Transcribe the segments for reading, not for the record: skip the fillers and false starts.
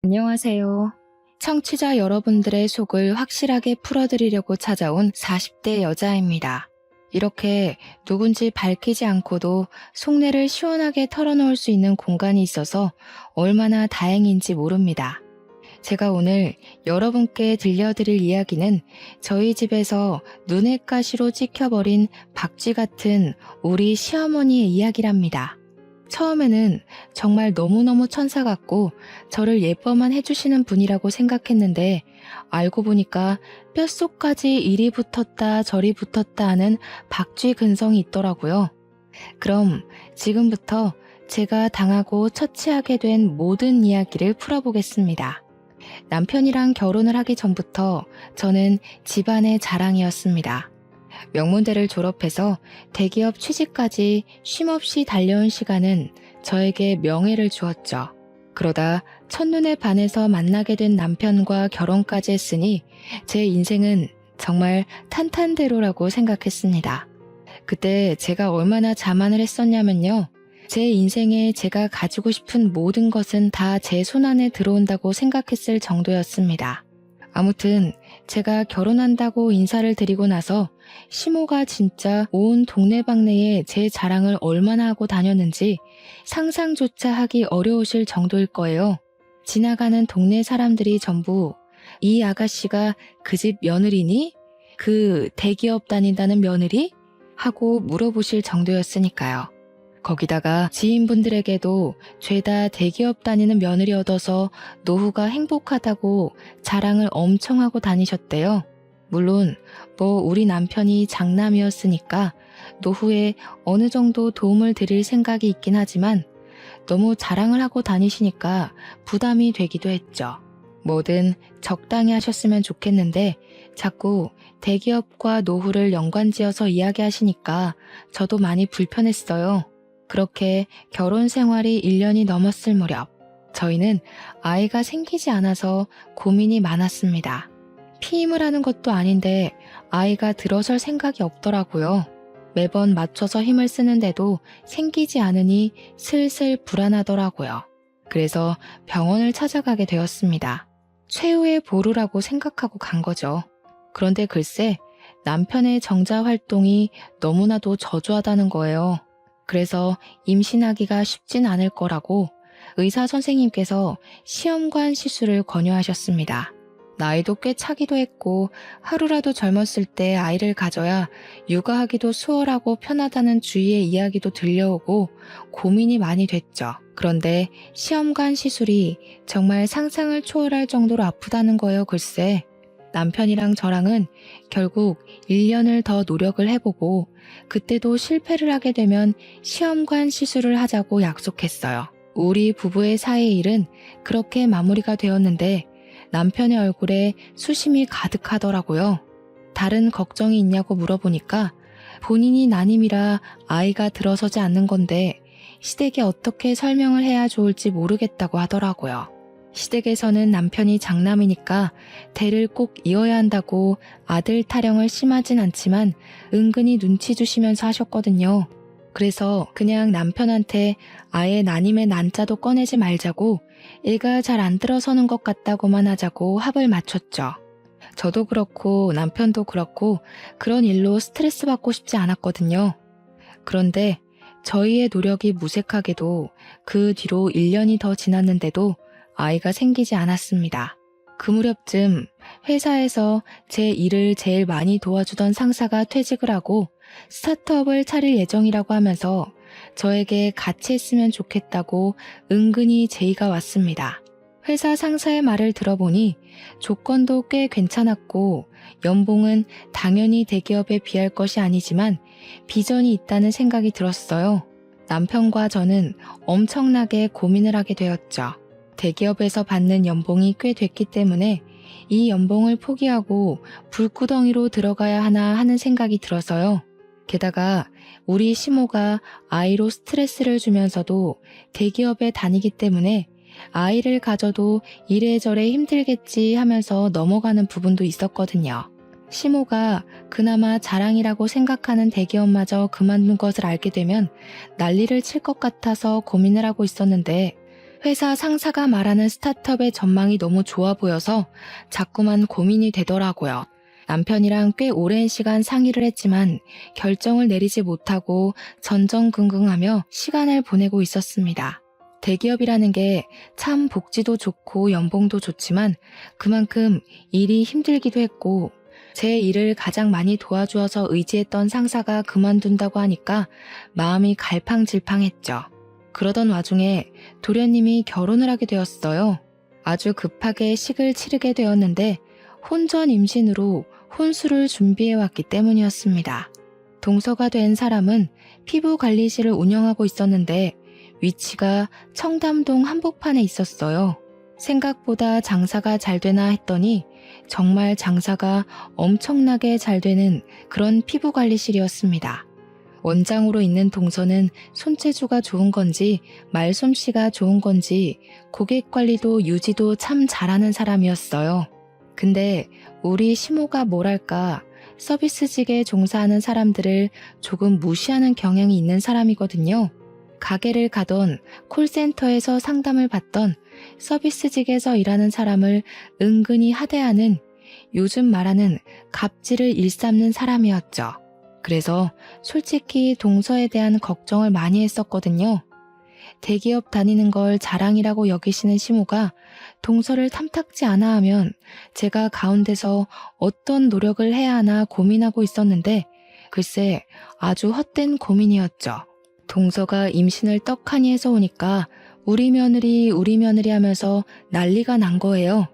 안녕하세요. 청취자 여러분들의 속을 확실하게 풀어드리려고 찾아온 40대 여자입니다. 이렇게 누군지 밝히지 않고도 속내를 시원하게 털어놓을 수 있는 공간이 있어서 얼마나 다행인지 모릅니다. 제가 오늘 여러분께 들려드릴 이야기는 저희 집에서 눈엣 가시로 찍혀버린 박쥐 같은 우리 시어머니의 이야기랍니다. 처음에는 정말 너무너무 천사 같고 저를 예뻐만 해주시는 분이라고 생각했는데 알고 보니까 뼛속까지 이리 붙었다 저리 붙었다 하는 박쥐 근성이 있더라고요. 그럼 지금부터 제가 당하고 처치하게 된 모든 이야기를 풀어보겠습니다. 남편이랑 결혼을 하기 전부터 저는 집안의 자랑이었습니다. 명문대를 졸업해서 대기업 취직까지 쉼없이 달려온 시간은 저에게 명예를 주었죠. 그러다 첫눈에 반해서 만나게 된 남편과 결혼까지 했으니 제 인생은 정말 탄탄대로라고 생각했습니다. 그때 제가 얼마나 자만을 했었냐면요. 제 인생에 제가 가지고 싶은 모든 것은 다 제 손안에 들어온다고 생각했을 정도였습니다. 아무튼 제가 결혼한다고 인사를 드리고 나서 시모가 진짜 온 동네방네에 제 자랑을 얼마나 하고 다녔는지 상상조차 하기 어려우실 정도일 거예요. 지나가는 동네 사람들이 전부 이 아가씨가 그 집 며느리니? 그 대기업 다닌다는 며느리? 하고 물어보실 정도였으니까요. 거기다가 지인분들에게도 죄다 대기업 다니는 며느리 얻어서 노후가 행복하다고 자랑을 엄청 하고 다니셨대요. 물론 우리 남편이 장남이었으니까 노후에 어느 정도 도움을 드릴 생각이 있긴 하지만 너무 자랑을 하고 다니시니까 부담이 되기도 했죠. 뭐든 적당히 하셨으면 좋겠는데 자꾸 대기업과 노후를 연관지어서 이야기하시니까 저도 많이 불편했어요. 그렇게 결혼 생활이 1년이 넘었을 무렵 저희는 아이가 생기지 않아서 고민이 많았습니다. 피임을 하는 것도 아닌데 아이가 들어설 생각이 없더라고요. 매번 맞춰서 힘을 쓰는데도 생기지 않으니 슬슬 불안하더라고요. 그래서 병원을 찾아가게 되었습니다. 최후의 보루라고 생각하고 간 거죠. 그런데 글쎄 남편의 정자 활동이 너무나도 저조하다는 거예요. 그래서 임신하기가 쉽진 않을 거라고 의사 선생님께서 시험관 시술을 권유하셨습니다. 나이도 꽤 차기도 했고 하루라도 젊었을 때 아이를 가져야 육아하기도 수월하고 편하다는 주위의 이야기도 들려오고 고민이 많이 됐죠. 그런데 시험관 시술이 정말 상상을 초월할 정도로 아프다는 거예요, 글쎄. 남편이랑 저랑은 결국 1년을 더 노력을 해보고 그때도 실패를 하게 되면 시험관 시술을 하자고 약속했어요. 우리 부부의 사이의 일은 그렇게 마무리가 되었는데 남편의 얼굴에 수심이 가득하더라고요. 다른 걱정이 있냐고 물어보니까 본인이 난임이라 아이가 들어서지 않는 건데 시댁에 어떻게 설명을 해야 좋을지 모르겠다고 하더라고요. 시댁에서는 남편이 장남이니까 대를 꼭 이어야 한다고 아들 타령을 심하진 않지만 은근히 눈치 주시면서 하셨거든요. 그래서 그냥 남편한테 아예 난임의 난자도 꺼내지 말자고 애가 잘 안 들어서는 것 같다고만 하자고 합을 맞췄죠. 저도 그렇고 남편도 그렇고 그런 일로 스트레스 받고 싶지 않았거든요. 그런데 저희의 노력이 무색하게도 그 뒤로 1년이 더 지났는데도 아이가 생기지 않았습니다. 그 무렵쯤 회사에서 제 일을 제일 많이 도와주던 상사가 퇴직을 하고 스타트업을 차릴 예정이라고 하면서 저에게 같이 했으면 좋겠다고 은근히 제의가 왔습니다. 회사 상사의 말을 들어보니 조건도 꽤 괜찮았고 연봉은 당연히 대기업에 비할 것이 아니지만 비전이 있다는 생각이 들었어요. 남편과 저는 엄청나게 고민을 하게 되었죠. 대기업에서 받는 연봉이 꽤 됐기 때문에 이 연봉을 포기하고 불구덩이로 들어가야 하나 하는 생각이 들어서요. 게다가 우리 시모가 아이로 스트레스를 주면서도 대기업에 다니기 때문에 아이를 가져도 이래저래 힘들겠지 하면서 넘어가는 부분도 있었거든요. 시모가 그나마 자랑이라고 생각하는 대기업마저 그만둔 것을 알게 되면 난리를 칠 것 같아서 고민을 하고 있었는데 회사 상사가 말하는 스타트업의 전망이 너무 좋아 보여서 자꾸만 고민이 되더라고요. 남편이랑 꽤 오랜 시간 상의를 했지만 결정을 내리지 못하고 전전긍긍하며 시간을 보내고 있었습니다. 대기업이라는 게 참 복지도 좋고 연봉도 좋지만 그만큼 일이 힘들기도 했고 제 일을 가장 많이 도와주어서 의지했던 상사가 그만둔다고 하니까 마음이 갈팡질팡했죠. 그러던 와중에 도련님이 결혼을 하게 되었어요. 아주 급하게 식을 치르게 되었는데 혼전 임신으로 혼수를 준비해왔기 때문이었습니다. 동서가 된 사람은 피부관리실을 운영하고 있었는데 위치가 청담동 한복판에 있었어요. 생각보다 장사가 잘 되나 했더니 정말 장사가 엄청나게 잘 되는 그런 피부관리실이었습니다. 원장으로 있는 동서는 손재주가 좋은 건지 말솜씨가 좋은 건지 고객 관리도 유지도 참 잘하는 사람이었어요. 근데 우리 시모가 뭐랄까 서비스직에 종사하는 사람들을 조금 무시하는 경향이 있는 사람이거든요. 가게를 가던 콜센터에서 상담을 받던 서비스직에서 일하는 사람을 은근히 하대하는 요즘 말하는 갑질을 일삼는 사람이었죠. 그래서 솔직히 동서에 대한 걱정을 많이 했었거든요. 대기업 다니는 걸 자랑이라고 여기시는 시모가 동서를 탐탁지 않아 하면 제가 가운데서 어떤 노력을 해야 하나 고민하고 있었는데 글쎄 아주 헛된 고민이었죠. 동서가 임신을 떡하니 해서 오니까 우리 며느리 하면서 난리가 난 거예요.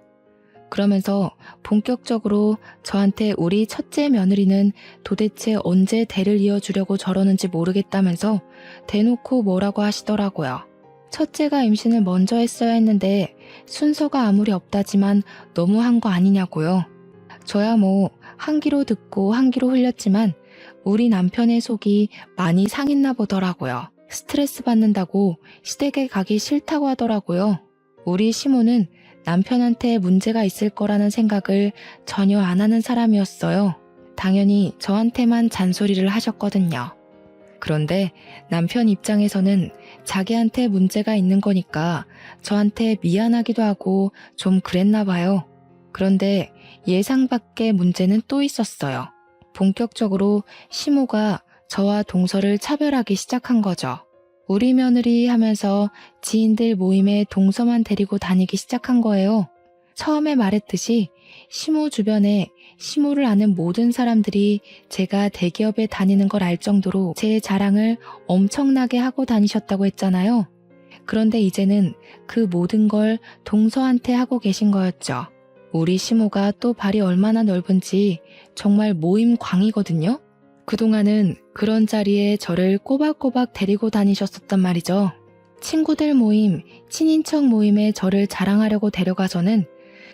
그러면서 본격적으로 저한테 우리 첫째 며느리는 도대체 언제 대를 이어주려고 저러는지 모르겠다면서 대놓고 뭐라고 하시더라고요. 첫째가 임신을 먼저 했어야 했는데 순서가 아무리 없다지만 너무한 거 아니냐고요. 저야 뭐 한 귀로 듣고 한 귀로 흘렸지만 우리 남편의 속이 많이 상했나 보더라고요. 스트레스 받는다고 시댁에 가기 싫다고 하더라고요. 우리 시모는 남편한테 문제가 있을 거라는 생각을 전혀 안 하는 사람이었어요. 당연히 저한테만 잔소리를 하셨거든요. 그런데 남편 입장에서는 자기한테 문제가 있는 거니까 저한테 미안하기도 하고 좀 그랬나 봐요. 그런데 예상 밖의 문제는 또 있었어요. 본격적으로 시모가 저와 동서를 차별하기 시작한 거죠. 우리 며느리 하면서 지인들 모임에 동서만 데리고 다니기 시작한 거예요. 처음에 말했듯이 시모 주변에 시모를 아는 모든 사람들이 제가 대기업에 다니는 걸 알 정도로 제 자랑을 엄청나게 하고 다니셨다고 했잖아요. 그런데 이제는 그 모든 걸 동서한테 하고 계신 거였죠. 우리 시모가 또 발이 얼마나 넓은지 정말 모임 광이거든요. 그동안은 그런 자리에 저를 꼬박꼬박 데리고 다니셨었단 말이죠. 친구들 모임, 친인척 모임에 저를 자랑하려고 데려가서는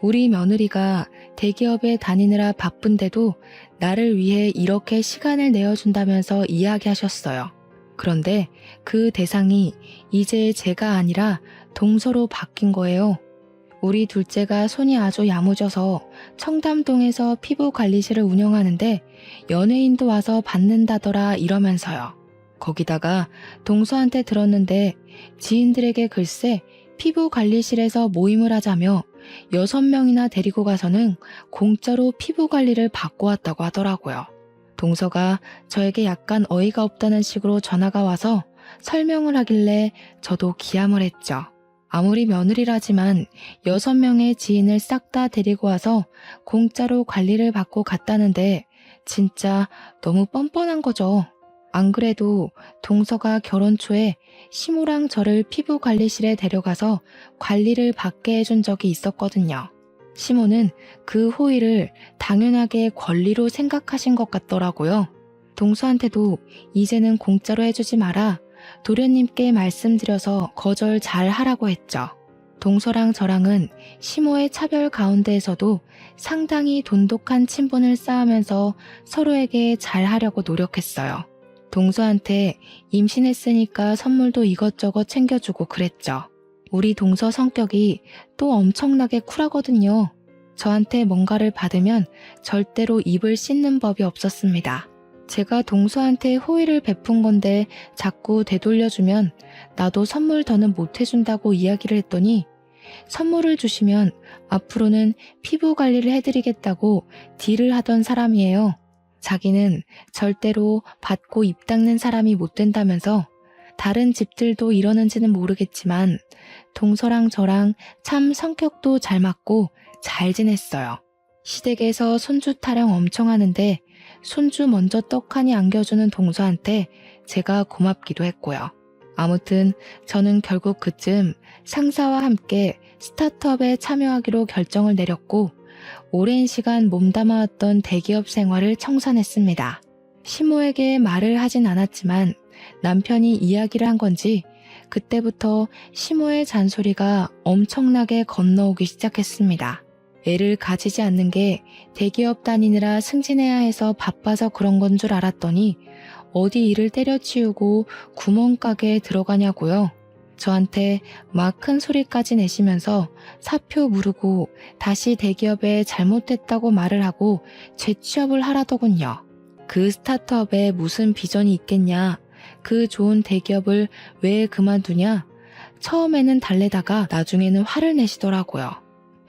우리 며느리가 대기업에 다니느라 바쁜데도 나를 위해 이렇게 시간을 내어준다면서 이야기하셨어요. 그런데 그 대상이 이제 제가 아니라 동서로 바뀐 거예요. 우리 둘째가 손이 아주 야무져서 청담동에서 피부관리실을 운영하는데 연예인도 와서 받는다더라 이러면서요. 거기다가 동서한테 들었는데 지인들에게 글쎄 피부관리실에서 모임을 하자며 6명이나 데리고 가서는 공짜로 피부관리를 받고 왔다고 하더라고요. 동서가 저에게 약간 어이가 없다는 식으로 전화가 와서 설명을 하길래 저도 기함을 했죠. 아무리 며느리라지만 6명의 지인을 싹 다 데리고 와서 공짜로 관리를 받고 갔다는데 진짜 너무 뻔뻔한 거죠. 안 그래도 동서가 결혼 초에 시모랑 저를 피부관리실에 데려가서 관리를 받게 해준 적이 있었거든요. 시모는 그 호의를 당연하게 권리로 생각하신 것 같더라고요. 동서한테도 이제는 공짜로 해주지 마라. 도련님께 말씀드려서 거절 잘 하라고 했죠. 동서랑 저랑은 시모의 차별 가운데에서도 상당히 돈독한 친분을 쌓으면서 서로에게 잘 하려고 노력했어요. 동서한테 임신했으니까 선물도 이것저것 챙겨주고 그랬죠. 우리 동서 성격이 또 엄청나게 쿨하거든요. 저한테 뭔가를 받으면 절대로 입을 씻는 법이 없었습니다. 제가 동서한테 호의를 베푼 건데 자꾸 되돌려주면 나도 선물 더는 못 해준다고 이야기를 했더니 선물을 주시면 앞으로는 피부 관리를 해드리겠다고 딜을 하던 사람이에요. 자기는 절대로 받고 입 닦는 사람이 못 된다면서 다른 집들도 이러는지는 모르겠지만 동서랑 저랑 참 성격도 잘 맞고 잘 지냈어요. 시댁에서 손주 타령 엄청 하는데 손주 먼저 떡하니 안겨주는 동서한테 제가 고맙기도 했고요. 아무튼 저는 결국 그쯤 상사와 함께 스타트업에 참여하기로 결정을 내렸고 오랜 시간 몸담아왔던 대기업 생활을 청산했습니다. 시모에게 말을 하진 않았지만 남편이 이야기를 한 건지 그때부터 시모의 잔소리가 엄청나게 건너오기 시작했습니다. 애를 가지지 않는 게 대기업 다니느라 승진해야 해서 바빠서 그런 건 줄 알았더니 어디 일을 때려치우고 구멍가게에 들어가냐고요. 저한테 막 큰 소리까지 내시면서 사표 무르고 다시 대기업에 잘못됐다고 말을 하고 재취업을 하라더군요. 그 스타트업에 무슨 비전이 있겠냐, 그 좋은 대기업을 왜 그만두냐, 처음에는 달래다가 나중에는 화를 내시더라고요.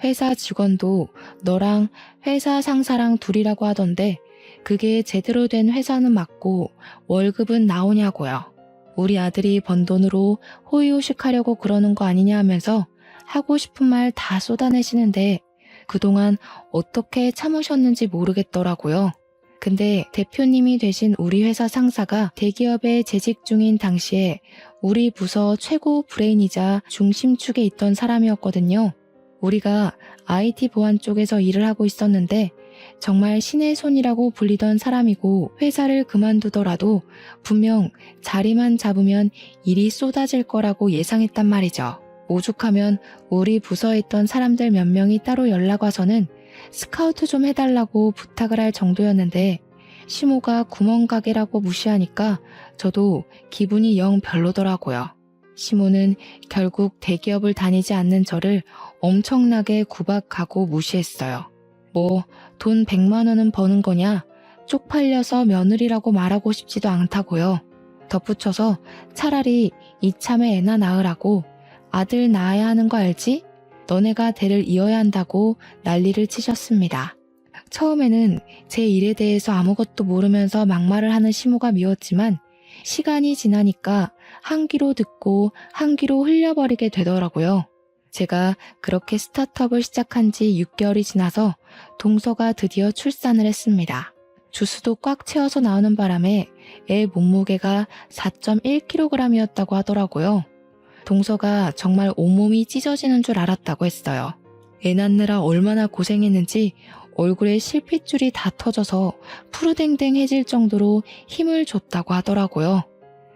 회사 직원도 너랑 회사 상사랑 둘이라고 하던데 그게 제대로 된 회사는 맞고 월급은 나오냐고요. 우리 아들이 번 돈으로 호의호식하려고 그러는 거 아니냐 하면서 하고 싶은 말 다 쏟아내시는데 그동안 어떻게 참으셨는지 모르겠더라고요. 근데 대표님이 되신 우리 회사 상사가 대기업에 재직 중인 당시에 우리 부서 최고 브레인이자 중심축에 있던 사람이었거든요. 우리가 IT 보안 쪽에서 일을 하고 있었는데 정말 신의 손이라고 불리던 사람이고 회사를 그만두더라도 분명 자리만 잡으면 일이 쏟아질 거라고 예상했단 말이죠. 오죽하면 우리 부서에 있던 사람들 몇 명이 따로 연락 와서는 스카우트 좀 해달라고 부탁을 할 정도였는데 시모가 구멍가게라고 무시하니까 저도 기분이 영 별로더라고요. 시모는 결국 대기업을 다니지 않는 저를 엄청나게 구박하고 무시했어요. 뭐 돈 100만 원은 버는 거냐? 쪽팔려서 며느리라고 말하고 싶지도 않다고요. 덧붙여서 차라리 이참에 애나 낳으라고 아들 낳아야 하는 거 알지? 너네가 대를 이어야 한다고 난리를 치셨습니다. 처음에는 제 일에 대해서 아무것도 모르면서 막말을 하는 시모가 미웠지만 시간이 지나니까 한 귀로 듣고 한 귀로 흘려버리게 되더라고요. 제가 그렇게 스타트업을 시작한 지 6개월이 지나서 동서가 드디어 출산을 했습니다. 주스도 꽉 채워서 나오는 바람에 애 몸무게가 4.1kg이었다고 하더라고요. 동서가 정말 온몸이 찢어지는 줄 알았다고 했어요. 애 낳느라 얼마나 고생했는지 얼굴에 실핏줄이 다 터져서 푸르댕댕해질 정도로 힘을 줬다고 하더라고요.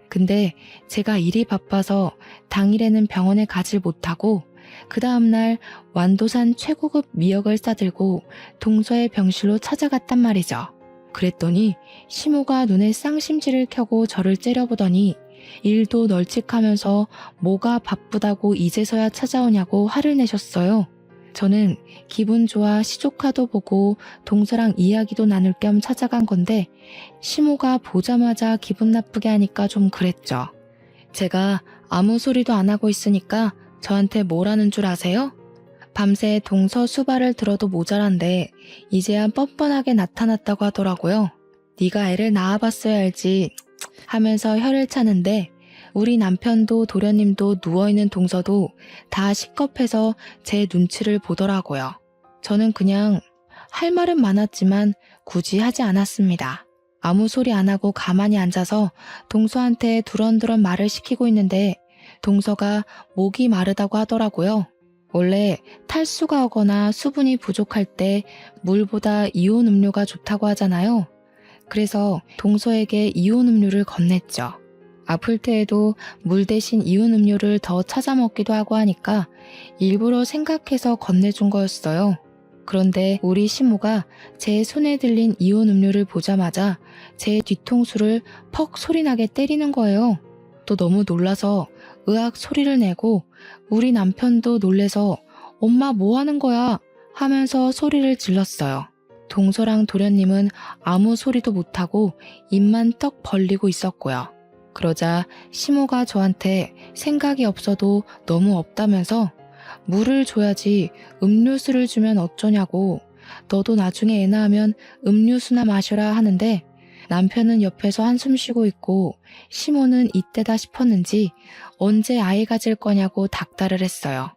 근데 제가 일이 바빠서 당일에는 병원에 가질 못하고 그 다음날 완도산 최고급 미역을 싸들고 동서의 병실로 찾아갔단 말이죠. 그랬더니 시모가 눈에 쌍심지를 켜고 저를 째려보더니 일도 널찍하면서 뭐가 바쁘다고 이제서야 찾아오냐고 화를 내셨어요. 저는 기분 좋아 시조카도 보고 동서랑 이야기도 나눌 겸 찾아간 건데 시모가 보자마자 기분 나쁘게 하니까 좀 그랬죠. 제가 아무 소리도 안 하고 있으니까 저한테 뭐라는 줄 아세요? 밤새 동서 수발을 들어도 모자란데 이제야 뻔뻔하게 나타났다고 하더라고요. 네가 애를 낳아봤어야 알지 하면서 혀를 차는데 우리 남편도 도련님도 누워있는 동서도 다 식겁해서 제 눈치를 보더라고요. 저는 그냥 할 말은 많았지만 굳이 하지 않았습니다. 아무 소리 안 하고 가만히 앉아서 동서한테 두런두런 말을 시키고 있는데 동서가 목이 마르다고 하더라고요. 원래 탈수가 오거나 수분이 부족할 때 물보다 이온 음료가 좋다고 하잖아요. 그래서 동서에게 이온 음료를 건넸죠. 아플 때에도 물 대신 이온 음료를 더 찾아 먹기도 하고 하니까 일부러 생각해서 건네준 거였어요. 그런데 우리 시모가 제 손에 들린 이온 음료를 보자마자 제 뒤통수를 퍽 소리나게 때리는 거예요. 또 너무 놀라서 으악 소리를 내고 우리 남편도 놀래서 엄마 뭐 하는 거야 하면서 소리를 질렀어요. 동서랑 도련님은 아무 소리도 못하고 입만 떡 벌리고 있었고요. 그러자 시모가 저한테 생각이 없어도 너무 없다면서 물을 줘야지 음료수를 주면 어쩌냐고, 너도 나중에 애 낳으면 음료수나 마셔라 하는데, 남편은 옆에서 한숨 쉬고 있고 시모는 이때다 싶었는지 언제 아이 가질 거냐고 닥달을 했어요.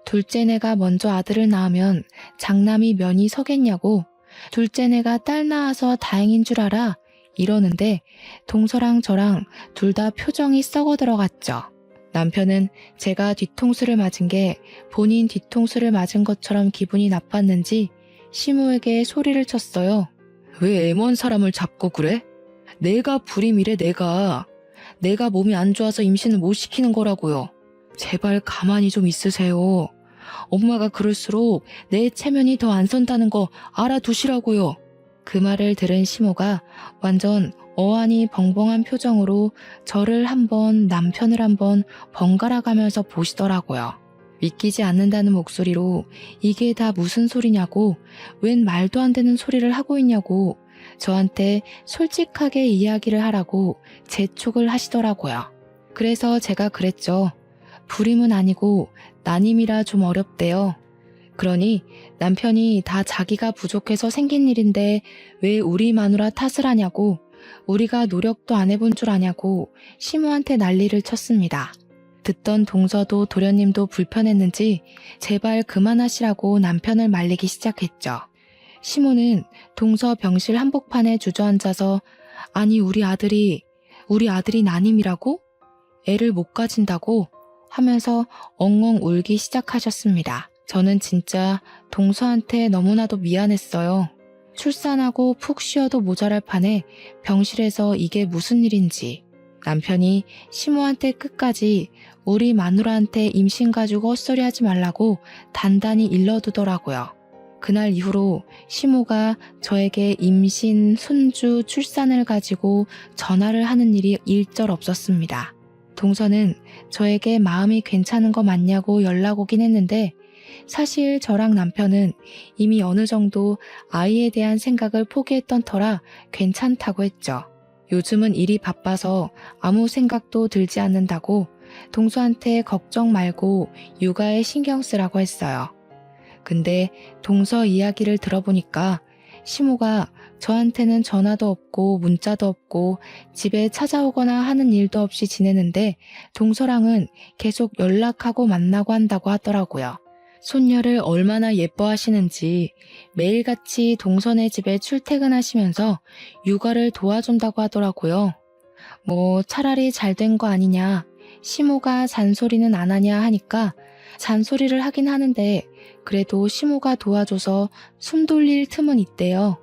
둘째 내가 먼저 아들을 낳으면 장남이 면이 서겠냐고, 둘째 내가 딸 낳아서 다행인 줄 알아 이러는데, 동서랑 저랑 둘 다 표정이 썩어 들어갔죠. 남편은 제가 뒤통수를 맞은 게 본인 뒤통수를 맞은 것처럼 기분이 나빴는지 시모에게 소리를 쳤어요. 왜 애먼 사람을 잡고 그래? 내가 불임이래. 내가 몸이 안 좋아서 임신을 못 시키는 거라고요. 제발 가만히 좀 있으세요. 엄마가 그럴수록 내 체면이 더 안 선다는 거 알아두시라고요. 그 말을 들은 시모가 완전 어안이 벙벙한 표정으로 저를 한번 남편을 한번 번갈아 가면서 보시더라고요. 믿기지 않는다는 목소리로 이게 다 무슨 소리냐고, 웬 말도 안 되는 소리를 하고 있냐고 저한테 솔직하게 이야기를 하라고 재촉을 하시더라고요. 그래서 제가 그랬죠. 불임은 아니고 난임이라 좀 어렵대요. 그러니 남편이 다 자기가 부족해서 생긴 일인데 왜 우리 마누라 탓을 하냐고, 우리가 노력도 안 해본 줄 아냐고 시모한테 난리를 쳤습니다. 듣던 동서도 도련님도 불편했는지 제발 그만하시라고 남편을 말리기 시작했죠. 시모는 동서 병실 한복판에 주저앉아서 아니 우리 아들이 난임이라고? 애를 못 가진다고? 하면서 엉엉 울기 시작하셨습니다. 저는 진짜 동서한테 너무나도 미안했어요. 출산하고 푹 쉬어도 모자랄 판에 병실에서 이게 무슨 일인지. 남편이 시모한테 끝까지 우리 마누라한테 임신 가지고 헛소리 하지 말라고 단단히 일러두더라고요. 그날 이후로 시모가 저에게 임신, 손주, 출산을 가지고 전화를 하는 일이 일절 없었습니다. 동서는 저에게 마음이 괜찮은 거 맞냐고 연락 오긴 했는데, 사실 저랑 남편은 이미 어느 정도 아이에 대한 생각을 포기했던 터라 괜찮다고 했죠. 요즘은 일이 바빠서 아무 생각도 들지 않는다고 동서한테 걱정 말고 육아에 신경 쓰라고 했어요. 근데 동서 이야기를 들어보니까 시모가 저한테는 전화도 없고 문자도 없고 집에 찾아오거나 하는 일도 없이 지내는데 동서랑은 계속 연락하고 만나고 한다고 하더라고요. 손녀를 얼마나 예뻐하시는지 매일같이 동서네 집에 출퇴근하시면서 육아를 도와준다고 하더라고요. 뭐 차라리 잘 된 거 아니냐, 시모가 잔소리는 안 하냐 하니까 잔소리를 하긴 하는데 그래도 시모가 도와줘서 숨 돌릴 틈은 있대요.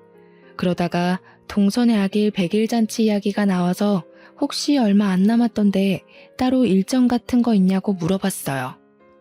그러다가 동서네 아길 100일 잔치 이야기가 나와서 혹시 얼마 안 남았던데 따로 일정 같은 거 있냐고 물어봤어요.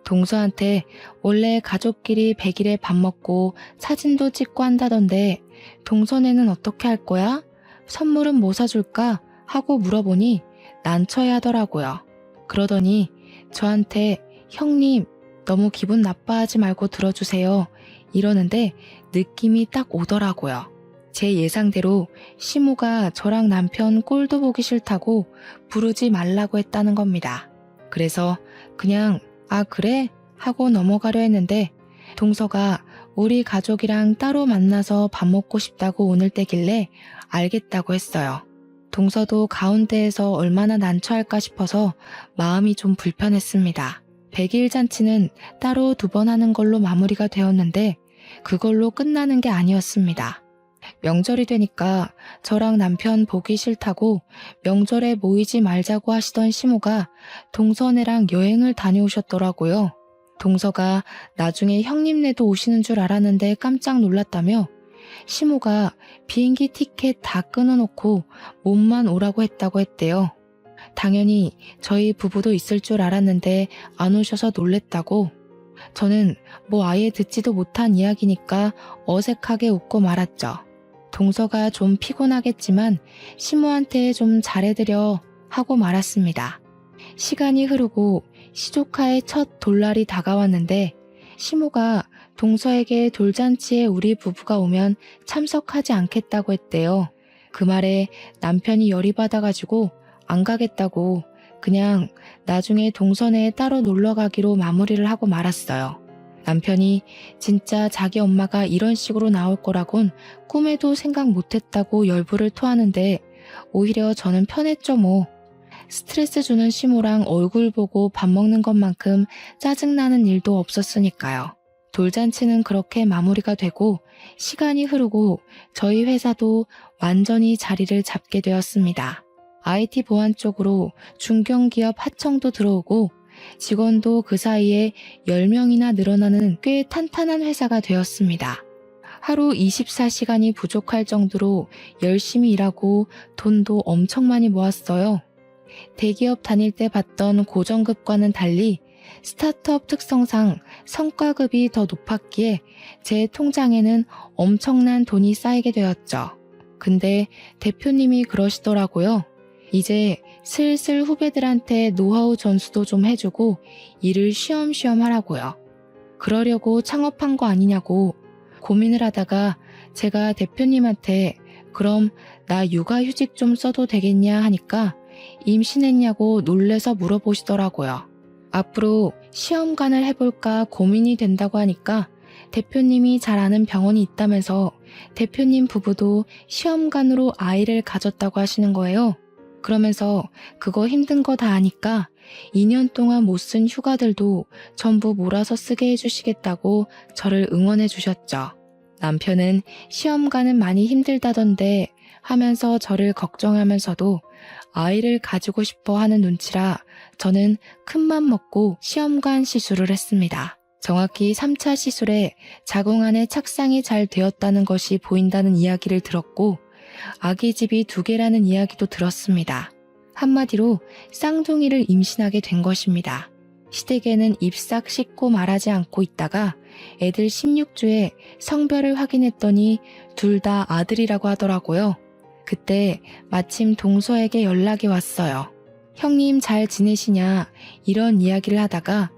동서한테 원래 가족끼리 100일에 밥 먹고 사진도 찍고 한다던데 동서네는 어떻게 할 거야? 선물은 뭐 사줄까? 하고 물어보니 난처해 하더라고요. 그러더니 저한테 형님 너무 기분 나빠하지 말고 들어주세요 이러는데 느낌이 딱 오더라고요. 제 예상대로 시모가 저랑 남편 꼴도 보기 싫다고 부르지 말라고 했다는 겁니다. 그래서 그냥 아 그래? 하고 넘어가려 했는데 동서가 우리 가족이랑 따로 만나서 밥 먹고 싶다고 오늘 때길래 알겠다고 했어요. 동서도 가운데에서 얼마나 난처할까 싶어서 마음이 좀 불편했습니다. 100일 잔치는 따로 2번 하는 걸로 마무리가 되었는데 그걸로 끝나는 게 아니었습니다. 명절이 되니까 저랑 남편 보기 싫다고 명절에 모이지 말자고 하시던 시모가 동서네랑 여행을 다녀오셨더라고요. 동서가 나중에 형님네도 오시는 줄 알았는데 깜짝 놀랐다며 시모가 비행기 티켓 다 끊어놓고 몸만 오라고 했다고 했대요. 당연히 저희 부부도 있을 줄 알았는데 안 오셔서 놀랬다고. 저는 뭐 아예 듣지도 못한 이야기니까 어색하게 웃고 말았죠. 동서가 좀 피곤하겠지만 시모한테 좀 잘해드려 하고 말았습니다. 시간이 흐르고 시조카의 첫 돌날이 다가왔는데 시모가 동서에게 돌잔치에 우리 부부가 오면 참석하지 않겠다고 했대요. 그 말에 남편이 열이 받아가지고 안 가겠다고 그냥 나중에 동서네에 따로 놀러 가기로 마무리를 하고 말았어요. 남편이 진짜 자기 엄마가 이런 식으로 나올 거라곤 꿈에도 생각 못했다고 열불을 토하는데 오히려 저는 편했죠 뭐. 스트레스 주는 시모랑 얼굴 보고 밥 먹는 것만큼 짜증나는 일도 없었으니까요. 돌잔치는 그렇게 마무리가 되고 시간이 흐르고 저희 회사도 완전히 자리를 잡게 되었습니다. IT 보안 쪽으로 중견기업 하청도 들어오고 직원도 그 사이에 10명이나 늘어나는 꽤 탄탄한 회사가 되었습니다. 하루 24시간이 부족할 정도로 열심히 일하고 돈도 엄청 많이 모았어요. 대기업 다닐 때 받던 고정급과는 달리 스타트업 특성상 성과급이 더 높았기에 제 통장에는 엄청난 돈이 쌓이게 되었죠. 근데 대표님이 그러시더라고요. 이제 슬슬 후배들한테 노하우 전수도 좀 해주고 일을 쉬엄쉬엄 하라고요. 그러려고 창업한 거 아니냐고 고민을 하다가 제가 대표님한테 그럼 나 육아휴직 좀 써도 되겠냐 하니까 임신했냐고 놀래서 물어보시더라고요. 앞으로 시험관을 해볼까 고민이 된다고 하니까 대표님이 잘 아는 병원이 있다면서 대표님 부부도 시험관으로 아이를 가졌다고 하시는 거예요. 그러면서 그거 힘든 거 다 아니까 2년 동안 못 쓴 휴가들도 전부 몰아서 쓰게 해주시겠다고 저를 응원해 주셨죠. 남편은 시험관은 많이 힘들다던데 하면서 저를 걱정하면서도 아이를 가지고 싶어 하는 눈치라 저는 큰맘 먹고 시험관 시술을 했습니다. 정확히 3차 시술에 자궁 안에 착상이 잘 되었다는 것이 보인다는 이야기를 들었고 아기집이 2개라는 이야기도 들었습니다. 한마디로 쌍둥이를 임신하게 된 것입니다. 시댁에는 입싹 씻고 말하지 않고 있다가 애들 16주에 성별을 확인했더니 둘 다 아들이라고 하더라고요. 그때 마침 동서에게 연락이 왔어요. 형님 잘 지내시냐 이런 이야기를 하다가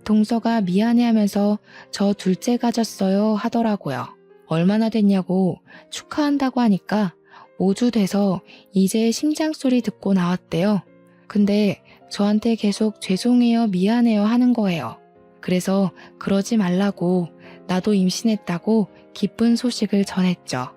동서가 미안해하면서 저 둘째 가졌어요 하더라고요. 얼마나 됐냐고 축하한다고 하니까 5주 돼서 이제 심장소리 듣고 나왔대요. 근데 저한테 계속 죄송해요 미안해요 하는 거예요. 그래서 그러지 말라고 나도 임신했다고 기쁜 소식을 전했죠.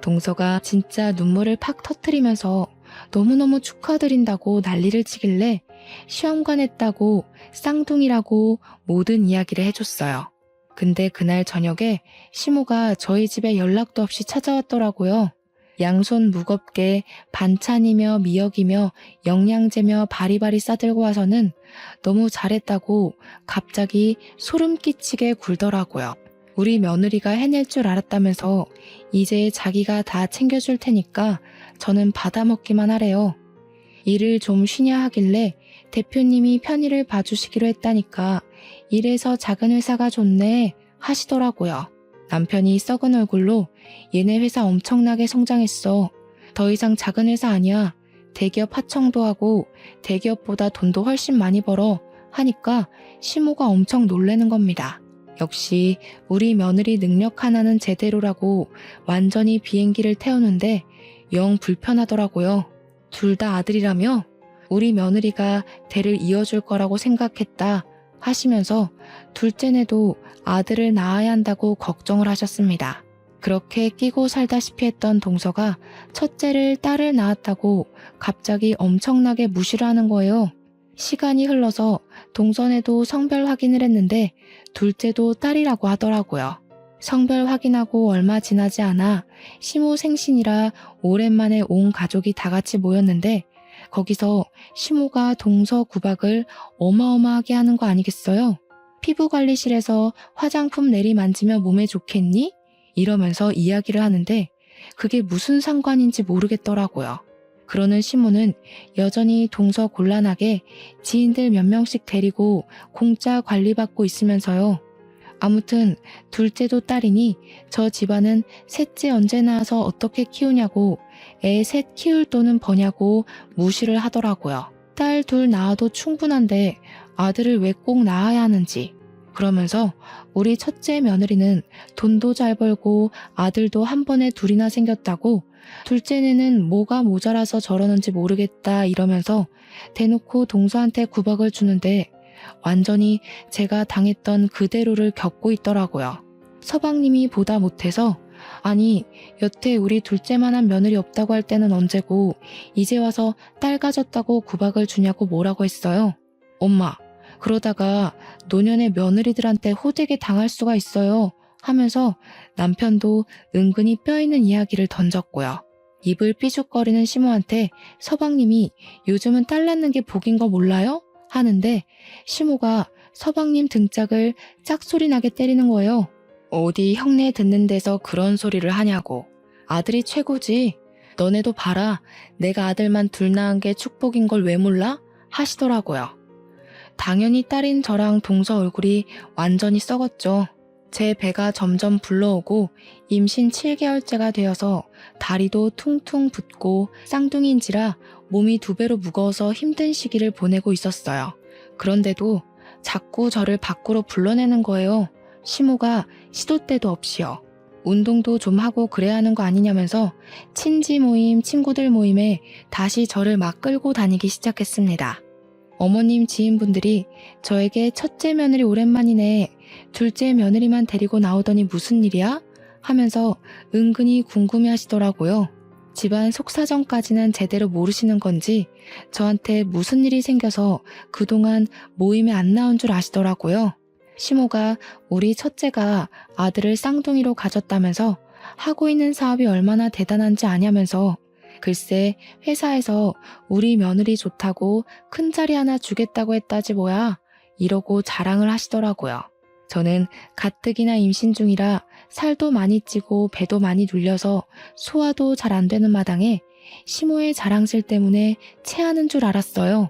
동서가 진짜 눈물을 팍 터뜨리면서 너무너무 축하드린다고 난리를 치길래 시험관 했다고 쌍둥이라고 모든 이야기를 해줬어요. 근데 그날 저녁에 시모가 저희 집에 연락도 없이 찾아왔더라고요. 양손 무겁게 반찬이며 미역이며 영양제며 바리바리 싸들고 와서는 너무 잘했다고 갑자기 소름 끼치게 굴더라고요. 우리 며느리가 해낼 줄 알았다면서 이제 자기가 다 챙겨줄 테니까 저는 받아먹기만 하래요. 일을 좀 쉬냐 하길래 대표님이 편의를 봐주시기로 했다니까 이래서 작은 회사가 좋네 하시더라고요. 남편이 썩은 얼굴로 얘네 회사 엄청나게 성장했어. 더 이상 작은 회사 아니야. 대기업 하청도 하고 대기업보다 돈도 훨씬 많이 벌어 하니까 시모가 엄청 놀라는 겁니다. 역시 우리 며느리 능력 하나는 제대로라고 완전히 비행기를 태우는데 영 불편하더라고요. 둘 다 아들이라며 우리 며느리가 대를 이어줄 거라고 생각했다 하시면서 둘째네도 아들을 낳아야 한다고 걱정을 하셨습니다. 그렇게 끼고 살다시피 했던 동서가 첫째를 딸을 낳았다고 갑자기 엄청나게 무시를 하는 거예요. 시간이 흘러서 동서네도 성별 확인을 했는데 둘째도 딸이라고 하더라고요. 성별 확인하고 얼마 지나지 않아 시모 생신이라 오랜만에 온 가족이 다 같이 모였는데 거기서 시모가 동서 구박을 어마어마하게 하는 거 아니겠어요? 피부관리실에서 화장품 내리만지면 몸에 좋겠니? 이러면서 이야기를 하는데 그게 무슨 상관인지 모르겠더라고요. 그러는 시모는 여전히 동서 곤란하게 지인들 몇 명씩 데리고 공짜 관리받고 있으면서요. 아무튼 둘째도 딸이니 저 집안은 셋째 언제 낳아서 어떻게 키우냐고 애 셋 키울 돈은 버냐고 무시를 하더라고요. 딸 둘 낳아도 충분한데 아들을 왜 꼭 낳아야 하는지. 그러면서 우리 첫째 며느리는 돈도 잘 벌고 아들도 한 번에 둘이나 생겼다고, 둘째는 뭐가 모자라서 저러는지 모르겠다 이러면서 대놓고 동서한테 구박을 주는데 완전히 제가 당했던 그대로를 겪고 있더라고요. 서방님이 보다 못해서 아니 여태 우리 둘째만한 며느리 없다고 할 때는 언제고 이제 와서 딸 가졌다고 구박을 주냐고 뭐라고 했어요. 엄마, 그러다가 노년의 며느리들한테 호되게 당할 수가 있어요 하면서 남편도 은근히 뼈있는 이야기를 던졌고요. 입을 삐죽거리는 시모한테 서방님이 요즘은 딸 낳는 게 복인 거 몰라요? 하는데 시모가 서방님 등짝을 짝소리 나게 때리는 거예요. 어디 형네 듣는 데서 그런 소리를 하냐고. 아들이 최고지. 너네도 봐라. 내가 아들만 둘 낳은 게 축복인 걸 왜 몰라? 하시더라고요. 당연히 딸인 저랑 동서 얼굴이 완전히 썩었죠. 제 배가 점점 불러오고 임신 7개월째가 되어서 다리도 퉁퉁 붓고 쌍둥이인지라 몸이 2배로 무거워서 힘든 시기를 보내고 있었어요. 그런데도 자꾸 저를 밖으로 불러내는 거예요. 시모가 시도 때도 없이요. 운동도 좀 하고 그래야 하는 거 아니냐면서 친지 모임, 친구들 모임에 다시 저를 막 끌고 다니기 시작했습니다. 어머님 지인분들이 저에게 첫째 며느리 오랜만이네, 둘째 며느리만 데리고 나오더니 무슨 일이야? 하면서 은근히 궁금해 하시더라고요. 집안 속사정까지는 제대로 모르시는 건지 저한테 무슨 일이 생겨서 그동안 모임에 안 나온 줄 아시더라고요. 시모가 우리 첫째가 아들을 쌍둥이로 가졌다면서 하고 있는 사업이 얼마나 대단한지 아냐면서 글쎄 회사에서 우리 며느리 좋다고 큰 자리 하나 주겠다고 했다지 뭐야 이러고 자랑을 하시더라고요. 저는 가뜩이나 임신 중이라 살도 많이 찌고 배도 많이 눌려서 소화도 잘 안 되는 마당에 시모의 자랑질 때문에 체하는 줄 알았어요.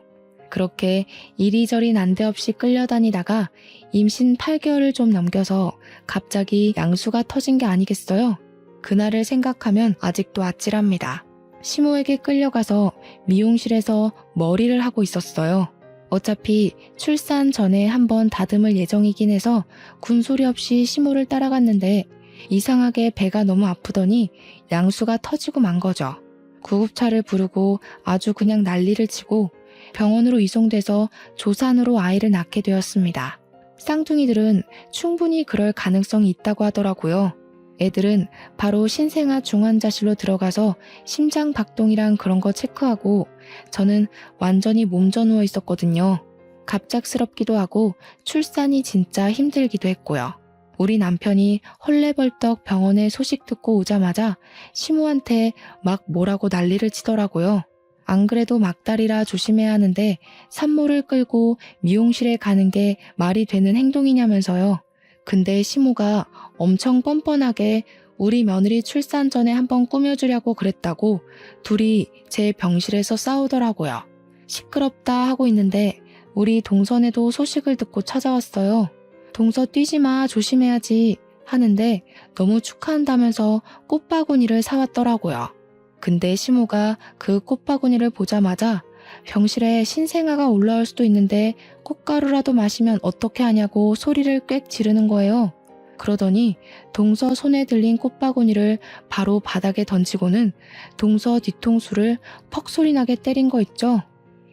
그렇게 이리저리 난데없이 끌려다니다가 임신 8개월을 좀 넘겨서 갑자기 양수가 터진 게 아니겠어요? 그날을 생각하면 아직도 아찔합니다. 시모에게 끌려가서 미용실에서 머리를 하고 있었어요. 어차피 출산 전에 한번 다듬을 예정이긴 해서 군소리 없이 시모를 따라갔는데 이상하게 배가 너무 아프더니 양수가 터지고 만 거죠. 구급차를 부르고 아주 그냥 난리를 치고 병원으로 이송돼서 조산으로 아이를 낳게 되었습니다. 쌍둥이들은 충분히 그럴 가능성이 있다고 하더라고요. 애들은 바로 신생아 중환자실로 들어가서 심장 박동이랑 그런 거 체크하고 저는 완전히 몸져 누워 있었거든요. 갑작스럽기도 하고 출산이 진짜 힘들기도 했고요. 우리 남편이 헐레벌떡 병원에 소식 듣고 오자마자 시모한테 막 뭐라고 난리를 치더라고요. 안 그래도 막달이라 조심해야 하는데 산모를 끌고 미용실에 가는 게 말이 되는 행동이냐면서요. 근데 시모가 엄청 뻔뻔하게 우리 며느리 출산 전에 한번 꾸며주려고 그랬다고 둘이 제 병실에서 싸우더라고요. 시끄럽다 하고 있는데 우리 동선에도 소식을 듣고 찾아왔어요. 동서 뛰지 마, 조심해야지 하는데 너무 축하한다면서 꽃바구니를 사왔더라고요. 근데 시모가 그 꽃바구니를 보자마자 병실에 신생아가 올라올 수도 있는데 꽃가루라도 마시면 어떻게 하냐고 소리를 꽥 지르는 거예요. 그러더니 동서 손에 들린 꽃바구니를 바로 바닥에 던지고는 동서 뒤통수를 퍽 소리 나게 때린 거 있죠.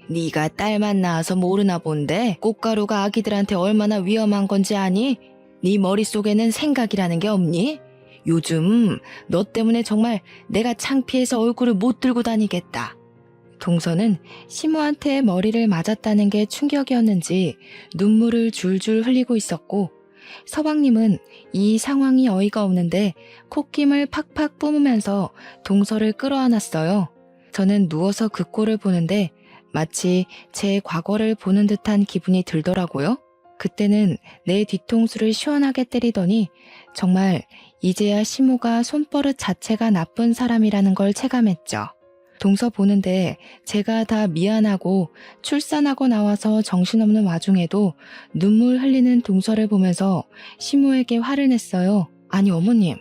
네가 딸만 낳아서 모르나 본데 꽃가루가 아기들한테 얼마나 위험한 건지 아니? 네 머릿속에는 생각이라는 게 없니? 요즘 너 때문에 정말 내가 창피해서 얼굴을 못 들고 다니겠다. 동서는 시모한테 머리를 맞았다는 게 충격이었는지 눈물을 줄줄 흘리고 있었고 서방님은 이 상황이 어이가 없는데 콧김을 팍팍 뿜으면서 동서를 끌어안았어요. 저는 누워서 그 꼴을 보는데 마치 제 과거를 보는 듯한 기분이 들더라고요. 그때는 내 뒤통수를 시원하게 때리더니 정말 이제야 시모가 손버릇 자체가 나쁜 사람이라는 걸 체감했죠. 동서 보는데 제가 다 미안하고 출산하고 나와서 정신없는 와중에도 눈물 흘리는 동서를 보면서 시모에게 화를 냈어요. 아니 어머님,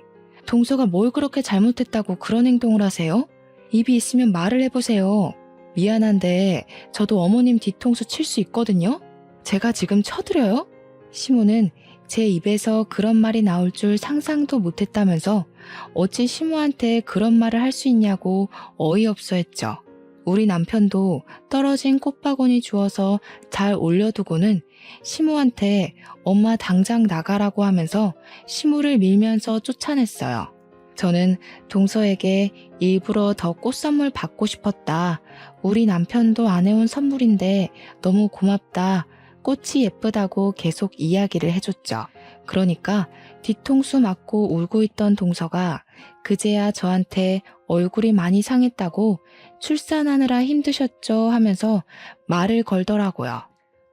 동서가 뭘 그렇게 잘못했다고 그런 행동을 하세요? 입이 있으면 말을 해보세요. 미안한데 저도 어머님 뒤통수 칠 수 있거든요? 제가 지금 쳐드려요? 시모는 제 입에서 그런 말이 나올 줄 상상도 못했다면서 어찌 시모한테 그런 말을 할 수 있냐고 어이없어 했죠. 우리 남편도 떨어진 꽃바구니 주워서 잘 올려두고는 시모한테 엄마 당장 나가라고 하면서 시모를 밀면서 쫓아냈어요. 저는 동서에게 일부러 더 꽃 선물 받고 싶었다. 우리 남편도 안 해온 선물인데 너무 고맙다. 꽃이 예쁘다고 계속 이야기를 해줬죠. 그러니까 뒤통수 맞고 울고 있던 동서가 그제야 저한테 얼굴이 많이 상했다고 출산하느라 힘드셨죠 하면서 말을 걸더라고요.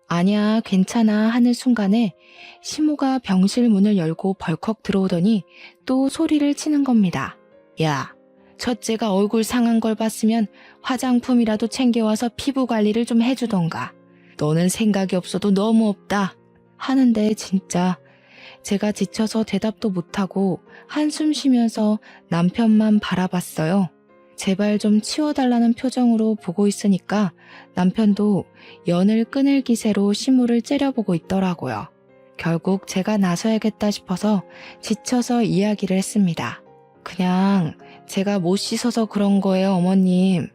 아니야, 괜찮아 하는 순간에 시모가 병실 문을 열고 벌컥 들어오더니 또 소리를 치는 겁니다. 야, 첫째가 얼굴 상한 걸 봤으면 화장품이라도 챙겨와서 피부 관리를 좀 해주던가. 너는 생각이 없어도 너무 없다. 하는데 진짜 제가 지쳐서 대답도 못하고 한숨 쉬면서 남편만 바라봤어요. 제발 좀 치워달라는 표정으로 보고 있으니까 남편도 연을 끊을 기세로 시무를 째려보고 있더라고요. 결국 제가 나서야겠다 싶어서 지쳐서 이야기를 했습니다. 그냥 제가 못 씻어서 그런 거예요, 어머님.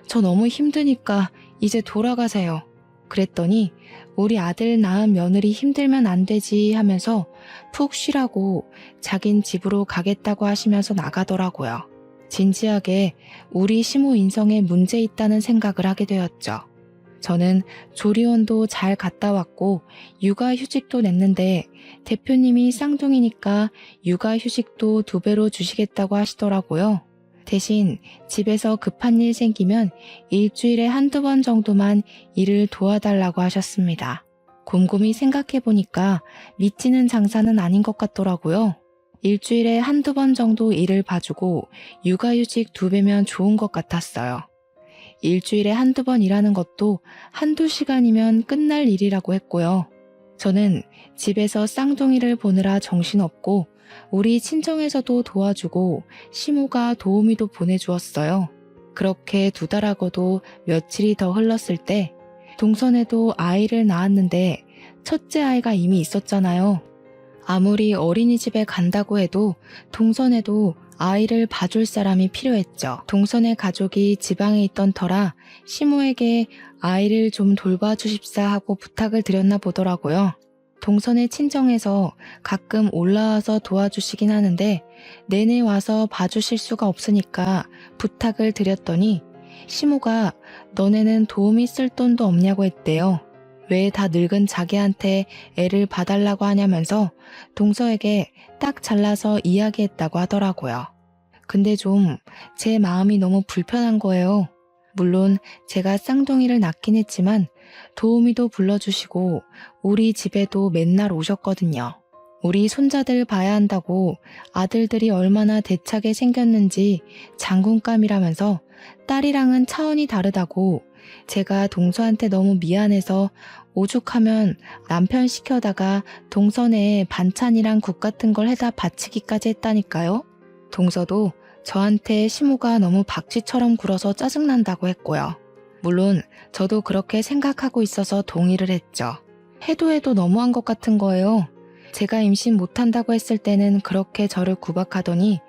저 너무 힘드니까 이제 돌아가세요. 그랬더니 우리 아들 낳은 며느리 힘들면 안 되지 하면서 푹 쉬라고 자긴 집으로 가겠다고 하시면서 나가더라고요. 진지하게 우리 시모 인성에 문제 있다는 생각을 하게 되었죠. 저는 조리원도 잘 갔다 왔고 육아휴직도 냈는데 대표님이 쌍둥이니까 육아휴직도 2배로 주시겠다고 하시더라고요. 대신 집에서 급한 일 생기면 일주일에 1~2번 정도만 일을 도와달라고 하셨습니다. 곰곰이 생각해보니까 미치는 장사는 아닌 것 같더라고요. 일주일에 1~2번 정도 일을 봐주고 육아휴직 2배면 좋은 것 같았어요. 일주일에 1~2번 일하는 것도 1~2시간이면 끝날 일이라고 했고요. 저는 집에서 쌍둥이를 보느라 정신없고 우리 친정에서도 도와주고 시모가 도우미도 보내주었어요. 그렇게 2달하고도 며칠이 더 흘렀을 때 동선에도 아이를 낳았는데 첫째 아이가 이미 있었잖아요. 아무리 어린이집에 간다고 해도 동선에도 아이를 봐줄 사람이 필요했죠. 동선의 가족이 지방에 있던 터라 시모에게 아이를 좀 돌봐주십사 하고 부탁을 드렸나 보더라고요. 동선의 친정에서 가끔 올라와서 도와주시긴 하는데 내내 와서 봐주실 수가 없으니까 부탁을 드렸더니 시모가 너네는 도우미 쓸 돈도 없냐고 했대요. 왜 다 늙은 자기한테 애를 봐달라고 하냐면서 동서에게 딱 잘라서 이야기했다고 하더라고요. 근데 좀 제 마음이 너무 불편한 거예요. 물론 제가 쌍둥이를 낳긴 했지만 도우미도 불러주시고 우리 집에도 맨날 오셨거든요. 우리 손자들 봐야 한다고 아들들이 얼마나 대차게 생겼는지 장군감이라면서 딸이랑은 차원이 다르다고 제가 동서한테 너무 미안해서 오죽하면 남편 시켜다가 동선에 반찬이랑 국 같은 걸 해다 바치기까지 했다니까요. 동서도 저한테 시모가 너무 박쥐처럼 굴어서 짜증난다고 했고요. 물론 저도 그렇게 생각하고 있어서 동의를 했죠. 해도 너무한 것 같은 거예요. 제가 임신 못한다고 했을 때는 그렇게 저를 구박하더니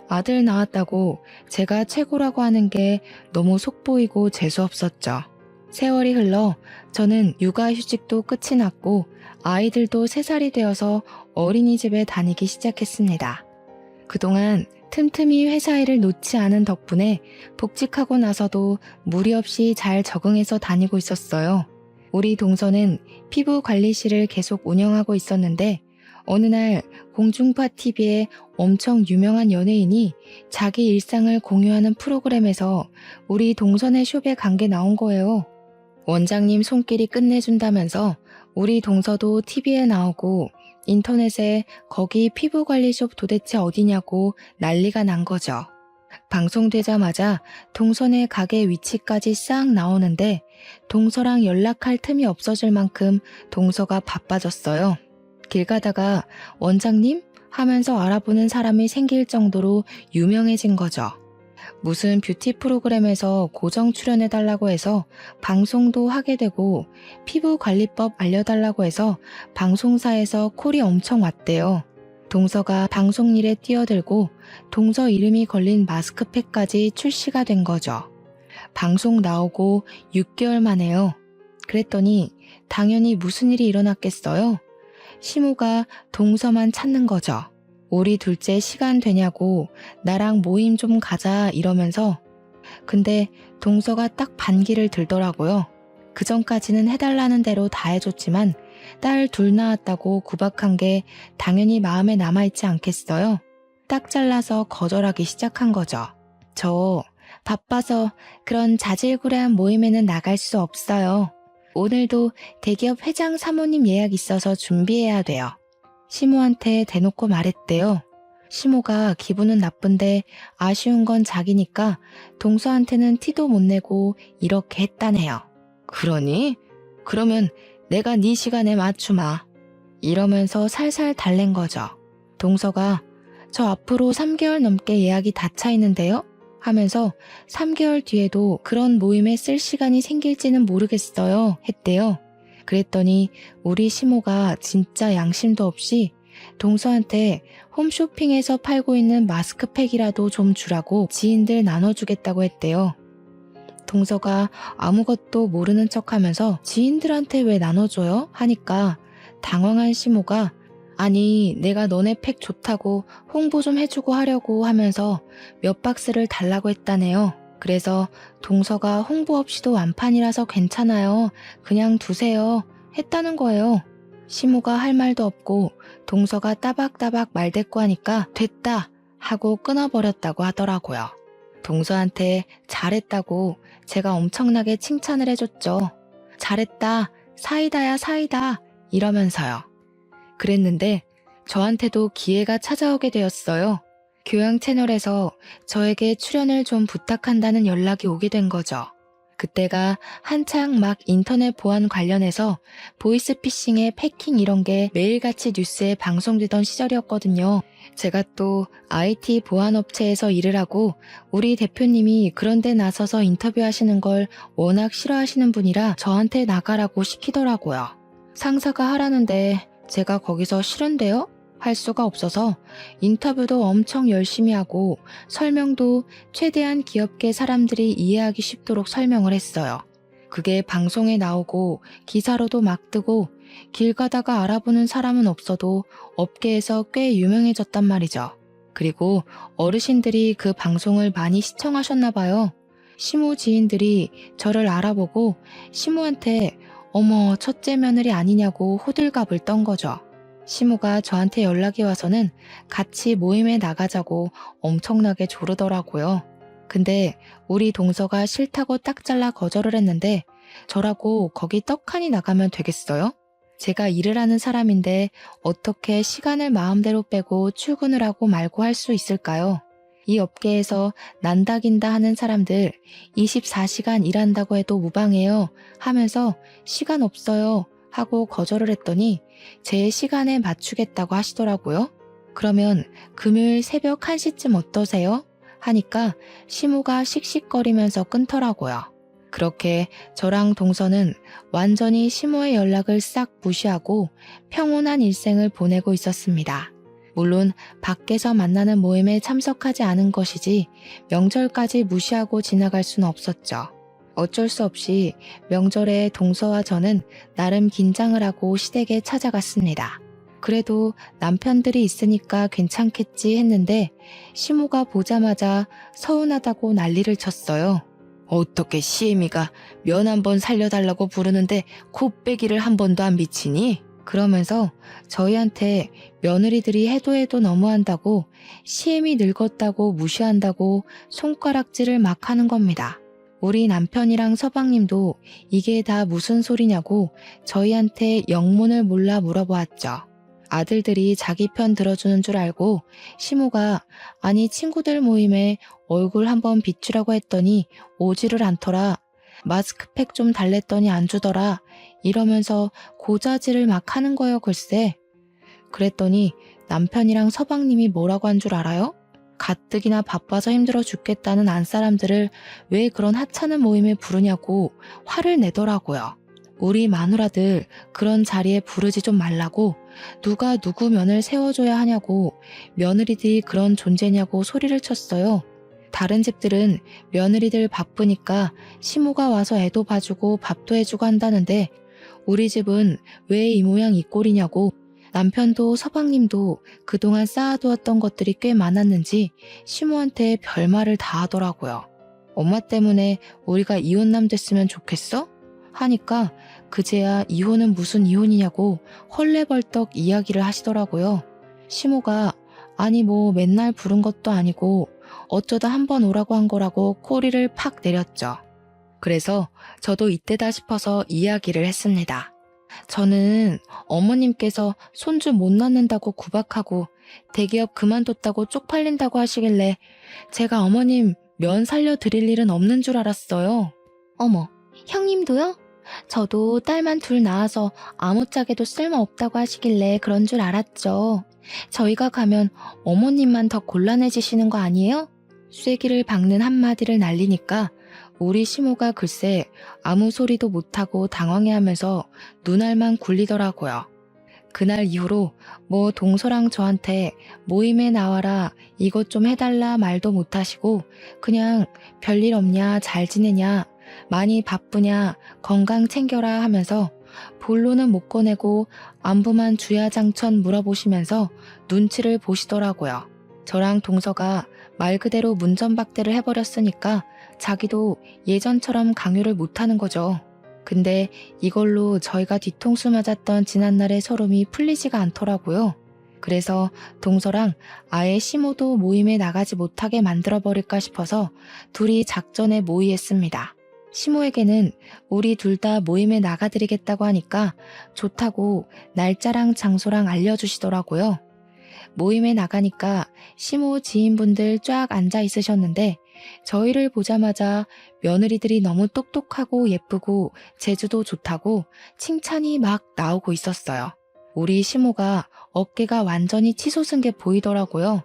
아들 낳았다고 제가 최고라고 하는 게 너무 속보이고 재수없었죠. 세월이 흘러 저는 육아휴직도 끝이 났고 아이들도 3살이 되어서 어린이집에 다니기 시작했습니다. 그동안 틈틈이 회사 일을 놓지 않은 덕분에 복직하고 나서도 무리 없이 잘 적응해서 다니고 있었어요. 우리 동서는 피부관리실을 계속 운영하고 있었는데 어느 날 공중파 TV에 엄청 유명한 연예인이 자기 일상을 공유하는 프로그램에서 우리 동선의 숍에 간 게 나온 거예요. 원장님 손길이 끝내준다면서 우리 동서도 TV에 나오고 인터넷에 거기 피부관리숍 도대체 어디냐고 난리가 난 거죠. 방송되자마자 동선의 가게 위치까지 싹 나오는데 동서랑 연락할 틈이 없어질 만큼 동서가 바빠졌어요. 길 가다가 원장님? 하면서 알아보는 사람이 생길 정도로 유명해진 거죠. 무슨 뷰티 프로그램에서 고정 출연해달라고 해서 방송도 하게 되고 피부 관리법 알려달라고 해서 방송사에서 콜이 엄청 왔대요. 동서가 방송 일에 뛰어들고 동서 이름이 걸린 마스크팩까지 출시가 된 거죠. 방송 나오고 6개월 만에요. 그랬더니 당연히 무슨 일이 일어났겠어요? 시모가 동서만 찾는 거죠. 우리 둘째 시간 되냐고 나랑 모임 좀 가자 이러면서. 근데 동서가 딱 반기를 들더라고요. 그전까지는 해달라는 대로 다 해줬지만 딸 둘 낳았다고 구박한 게 당연히 마음에 남아있지 않겠어요? 딱 잘라서 거절하기 시작한 거죠. 저 바빠서 그런 자질구레한 모임에는 나갈 수 없어요. 오늘도 대기업 회장 사모님 예약 있어서 준비해야 돼요. 시모한테 대놓고 말했대요. 시모가 기분은 나쁜데 아쉬운 건 자기니까 동서한테는 티도 못 내고 이렇게 했다네요. 그러니? 그러면 내가 네 시간에 맞추마. 이러면서 살살 달랜 거죠. 동서가 저 앞으로 3개월 넘게 예약이 다 차 있는데요? 하면서 3개월 뒤에도 그런 모임에 쓸 시간이 생길지는 모르겠어요 했대요. 그랬더니 우리 시모가 진짜 양심도 없이 동서한테 홈쇼핑에서 팔고 있는 마스크팩이라도 좀 주라고 지인들 나눠주겠다고 했대요. 동서가 아무것도 모르는 척하면서 지인들한테 왜 나눠줘요? 하니까 당황한 시모가 아니 내가 너네 팩 좋다고 홍보 좀 해주고 하려고 하면서 몇 박스를 달라고 했다네요. 그래서 동서가 홍보 없이도 완판이라서 괜찮아요. 그냥 두세요. 했다는 거예요. 시모가 할 말도 없고 동서가 따박따박 말대꾸하니까 됐다 하고 끊어버렸다고 하더라고요. 동서한테 잘했다고 제가 엄청나게 칭찬을 해줬죠. 잘했다, 사이다야 사이다 이러면서요. 그랬는데 저한테도 기회가 찾아오게 되었어요. 교양 채널에서 저에게 출연을 좀 부탁한다는 연락이 오게 된 거죠. 그때가 한창 막 인터넷 보안 관련해서 보이스피싱에 패킹 이런 게 매일같이 뉴스에 방송되던 시절이었거든요. 제가 또 IT 보안 업체에서 일을 하고 우리 대표님이 그런 데 나서서 인터뷰하시는 걸 워낙 싫어하시는 분이라 저한테 나가라고 시키더라고요. 상사가 하라는데 제가 거기서 싫은데요? 할 수가 없어서 인터뷰도 엄청 열심히 하고 설명도 최대한 귀엽게 사람들이 이해하기 쉽도록 설명을 했어요. 그게 방송에 나오고 기사로도 막 뜨고 길 가다가 알아보는 사람은 없어도 업계에서 꽤 유명해졌단 말이죠. 그리고 어르신들이 그 방송을 많이 시청하셨나 봐요. 시모 지인들이 저를 알아보고 시모한테 어머 첫째 며느리 아니냐고 호들갑을 떤 거죠. 시모가 저한테 연락이 와서는 같이 모임에 나가자고 엄청나게 조르더라고요. 근데 우리 동서가 싫다고 딱 잘라 거절을 했는데 저라고 거기 떡하니 나가면 되겠어요? 제가 일을 하는 사람인데 어떻게 시간을 마음대로 빼고 출근을 하고 말고 할 수 있을까요? 이 업계에서 난다긴다 하는 사람들 24시간 일한다고 해도 무방해요 하면서 시간 없어요 하고 거절을 했더니 제 시간에 맞추겠다고 하시더라고요. 그러면 금요일 새벽 1시쯤 어떠세요? 하니까 시모가 씩씩거리면서 끊더라고요. 그렇게 저랑 동서는 완전히 시모의 연락을 싹 무시하고 평온한 일생을 보내고 있었습니다. 물론 밖에서 만나는 모임에 참석하지 않은 것이지 명절까지 무시하고 지나갈 수는 없었죠. 어쩔 수 없이 명절에 동서와 저는 나름 긴장을 하고 시댁에 찾아갔습니다. 그래도 남편들이 있으니까 괜찮겠지 했는데 시모가 보자마자 서운하다고 난리를 쳤어요. 어떻게 시애미가 면 한 번 살려달라고 부르는데 코빼기를 한 번도 안 비치니? 그러면서 저희한테 며느리들이 해도 너무한다고 시애미 늙었다고 무시한다고 손가락질을 막 하는 겁니다. 우리 남편이랑 서방님도 이게 다 무슨 소리냐고 저희한테 영문을 몰라 물어보았죠. 아들들이 자기 편 들어주는 줄 알고 시모가 아니 친구들 모임에 얼굴 한번 비추라고 했더니 오지를 않더라. 마스크팩 좀 달랬더니 안 주더라. 이러면서 고자질을 막 하는 거요 글쎄. 그랬더니 남편이랑 서방님이 뭐라고 한 줄 알아요? 가뜩이나 바빠서 힘들어 죽겠다는 안사람들을 왜 그런 하찮은 모임에 부르냐고 화를 내더라고요. 우리 마누라들 그런 자리에 부르지 좀 말라고, 누가 누구 면을 세워줘야 하냐고, 며느리들이 그런 존재냐고 소리를 쳤어요. 다른 집들은 며느리들 바쁘니까 시모가 와서 애도 봐주고 밥도 해주고 한다는데 우리 집은 왜 이 모양 이 꼴이냐고, 남편도 서방님도 그동안 쌓아두었던 것들이 꽤 많았는지 시모한테 별말을 다 하더라고요. 엄마 때문에 우리가 이혼남 됐으면 좋겠어? 하니까 그제야 이혼은 무슨 이혼이냐고 헐레벌떡 이야기를 하시더라고요. 시모가 아니 뭐 맨날 부른 것도 아니고 어쩌다 한번 오라고 한 거라고 꼬리를 팍 내렸죠. 그래서 저도 이때다 싶어서 이야기를 했습니다. 저는 어머님께서 손주 못 낳는다고 구박하고 대기업 그만뒀다고 쪽팔린다고 하시길래 제가 어머님 면 살려드릴 일은 없는 줄 알았어요. 어머, 형님도요? 저도 딸만 둘 낳아서 아무짝에도 쓸모없다고 하시길래 그런 줄 알았죠. 저희가 가면 어머님만 더 곤란해지시는 거 아니에요? 쐐기를 박는 한마디를 날리니까 우리 시모가 글쎄 아무 소리도 못하고 당황해하면서 눈알만 굴리더라고요. 그날 이후로 뭐 동서랑 저한테 모임에 나와라 이것 좀 해달라 말도 못하시고 그냥 별일 없냐 잘 지내냐 많이 바쁘냐 건강 챙겨라 하면서 본론은 못 꺼내고 안부만 주야장천 물어보시면서 눈치를 보시더라고요. 저랑 동서가 말 그대로 문전박대를 해버렸으니까 자기도 예전처럼 강요를 못하는 거죠. 근데 이걸로 저희가 뒤통수 맞았던 지난날의 서름이 풀리지가 않더라고요. 그래서 동서랑 아예 시모도 모임에 나가지 못하게 만들어버릴까 싶어서 둘이 작전에 모의했습니다. 시모에게는 우리 둘 다 모임에 나가드리겠다고 하니까 좋다고 날짜랑 장소랑 알려주시더라고요. 모임에 나가니까 시모 지인분들 쫙 앉아 있으셨는데 저희를 보자마자 며느리들이 너무 똑똑하고 예쁘고 재주도 좋다고 칭찬이 막 나오고 있었어요. 우리 시모가 어깨가 완전히 치솟은 게 보이더라고요.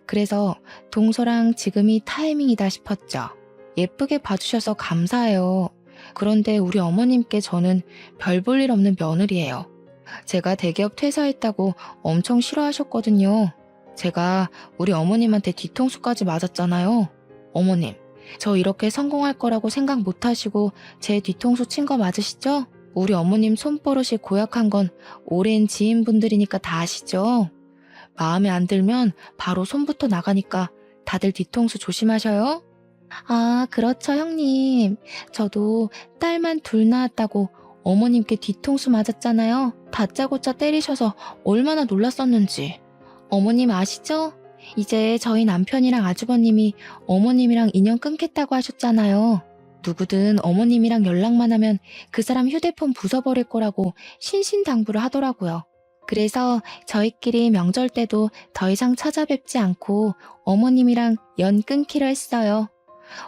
그래서 동서랑 지금이 타이밍이다 싶었죠. 예쁘게 봐주셔서 감사해요. 그런데 우리 어머님께 저는 별 볼 일 없는 며느리예요. 제가 대기업 퇴사했다고 엄청 싫어하셨거든요. 제가 우리 어머님한테 뒤통수까지 맞았잖아요. 어머님, 저 이렇게 성공할 거라고 생각 못 하시고 제 뒤통수 친 거 맞으시죠? 우리 어머님 손버릇이 고약한 건 오랜 지인분들이니까 다 아시죠? 마음에 안 들면 바로 손부터 나가니까 다들 뒤통수 조심하셔요. 아, 그렇죠, 형님. 저도 딸만 둘 낳았다고 어머님께 뒤통수 맞았잖아요. 다짜고짜 때리셔서 얼마나 놀랐었는지. 어머님 아시죠? 이제 저희 남편이랑 아주버님이 어머님이랑 인연 끊겠다고 하셨잖아요. 누구든 어머님이랑 연락만 하면 그 사람 휴대폰 부숴버릴 거라고 신신당부를 하더라고요. 그래서 저희끼리 명절 때도 더 이상 찾아뵙지 않고 어머님이랑 연 끊기로 했어요.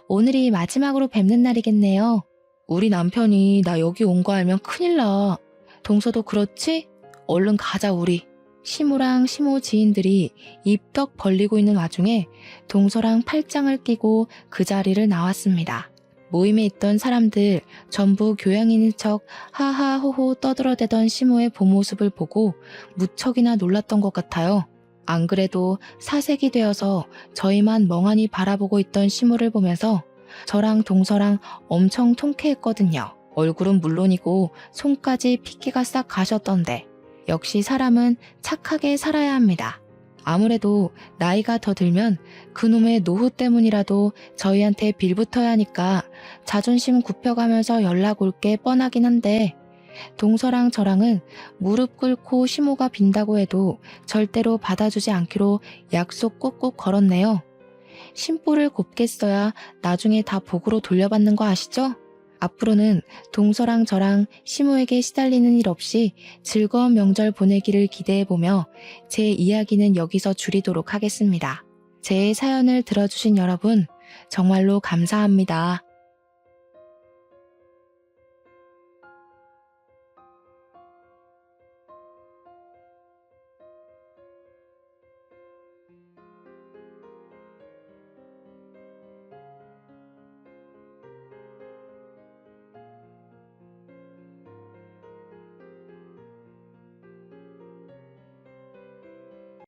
오늘이 마지막으로 뵙는 날이겠네요. 우리 남편이 나 여기 온 거 알면 큰일 나. 동서도 그렇지? 얼른 가자 우리. 시모랑 시모 지인들이 입덕 벌리고 있는 와중에 동서랑 팔짱을 끼고 그 자리를 나왔습니다. 모임에 있던 사람들 전부 교양인인 척 하하호호 떠들어대던 시모의 본 모습을 보고 무척이나 놀랐던 것 같아요. 안 그래도 사색이 되어서 저희만 멍하니 바라보고 있던 시모를 보면서 저랑 동서랑 엄청 통쾌했거든요. 얼굴은 물론이고 손까지 핏기가 싹 가셨던데 역시 사람은 착하게 살아야 합니다. 아무래도 나이가 더 들면 그놈의 노후 때문이라도 저희한테 빌붙어야 하니까 자존심 굽혀가면서 연락 올 게 뻔하긴 한데 동서랑 저랑은 무릎 꿇고 시모가 빈다고 해도 절대로 받아주지 않기로 약속 꼭꼭 걸었네요. 심보를 곱게 써야 나중에 다 복으로 돌려받는 거 아시죠? 앞으로는 동서랑 저랑 시모에게 시달리는 일 없이 즐거운 명절 보내기를 기대해보며 제 이야기는 여기서 줄이도록 하겠습니다. 제 사연을 들어주신 여러분 정말로 감사합니다.